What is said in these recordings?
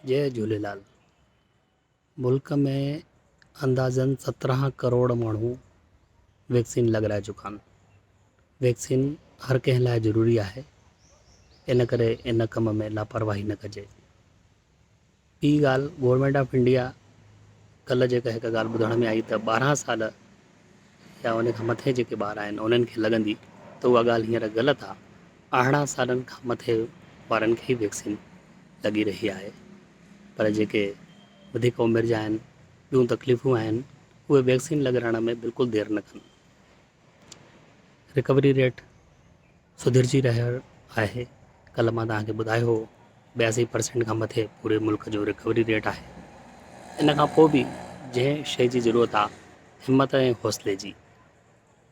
जय झूलेलाल। मुल्क में अंदाज़न 17 करोड़ माण्हू वैक्सीन लॻराए चुका आहिनि। वैक्सीन हर कंहिं लाइ ज़रूरी आहे, इन करे इन कम में लापरवाही न कजे। ॿी ॻाल्हि, गवर्नमेंट ऑफ इंडिया कल्ह जेका हिकु ॻाल्हि ॿुधण में आई त 12 साल या उन खां मथे जेके ॿार आहिनि उन्हनि खे लॻंदी, त उहा ॻाल्हि हींअर ग़लति आहे। 18 सालनि खां मथे वारनि खे ई वैक्सीन लॻी रही आहे। पर जेके वधीक उमिरि जा आहिनि, ॿियूं तकलीफ़ूं आहिनि, उहे वैक्सीन लॻाइण में बिल्कुलु देरि न कनि। रिकवरी रेट सुधरजी रहियो आहे। कल्ह मां तव्हांखे ॿुधायो हो 82% खां मथे पूरे मुल्क जो रिकवरी रेट आहे। इन खां पोइ बि जंहिं शइ जी ज़रूरत आहे, हिमत ऐं हौसले जी,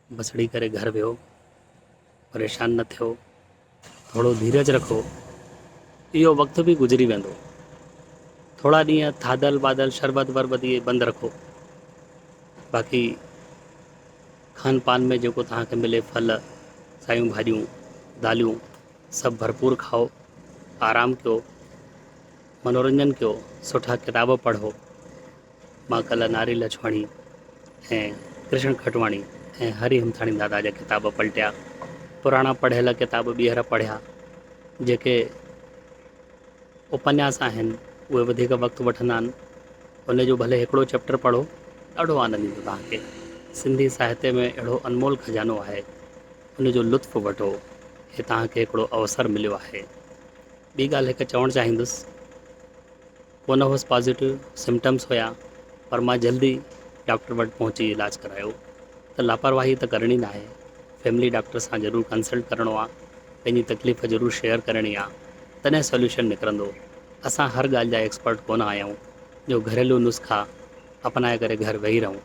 बसड़ी करे घर वियो, परेशान न थियो, थोरो धीरज रखो। इहो वक़्तु बि गुज़री वेंदो। थोड़ा ॾींहं थादल बादल शरबत वरबत इहे बंदि रखो। बाक़ी खान पान में जेको तव्हांखे मिले, फल, सायूं भाॼियूं, दालियूं, सभु भरपूर खाओ, आराम कयो, मनोरंजन कयो, सुठा किताब पढ़ो। मां कल्ह नारी लछवाणी ऐं कृष्ण खटवाणी ऐं हरि हिमथाणी दादा जा किताब पलटिया, पुराणा पढ़ियल किताब ॿीहर पढ़िया। जेके उपन्यास आहिनि उहे वधीक वक़्तु वठंदा आहिनि, उनजो भले हिकिड़ो चैप्टर पढ़ो, ॾाढो आनंद ईंदो तव्हांखे। सिंधी साहित्य में अहिड़ो अनमोल खजानो आहे, उनजो लुत्फ़ु वठो। हे तव्हांखे हिकिड़ो अवसर मिलियो आहे। ॿी ॻाल्हि हिकु चवणु चाहींदुसि, कोन हुअसि पॉज़िटिव सिम्टम्स हुया, पर मां जल्दी डॉक्टर वटि पहुची इलाज करायो। त लापरवाही त करणी न आहे। फैमिली डॉक्टर सां ज़रूरु कंसल्ट करिणो आहे, पंहिंजी तकलीफ़ ज़रूरु शेयर करणी आहे, तॾहिं सॉल्यूशन निकिरंदो। असां हर ॻाल्हि जा एक्सपर्ट कोन आहियूं जो घरेलू नुस्ख़ा अपनाए करे घर वेही रहूं।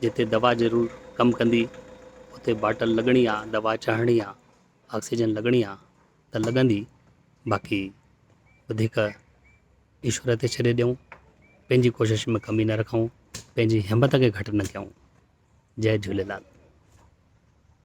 जिते दवा ज़रूरु कमु कंदी, उते बाटल लॻणी आहे, दवा चढ़णी आहे, ऑक्सीजन लॻणी आहे त लॻंदी। बाक़ी वधीक ईश्वर ते छॾे ॾियूं, पंहिंजी कोशिश में कमी न रखूं, पंहिंजी हिमत खे घटि न कयूं। जय झूलेलाल।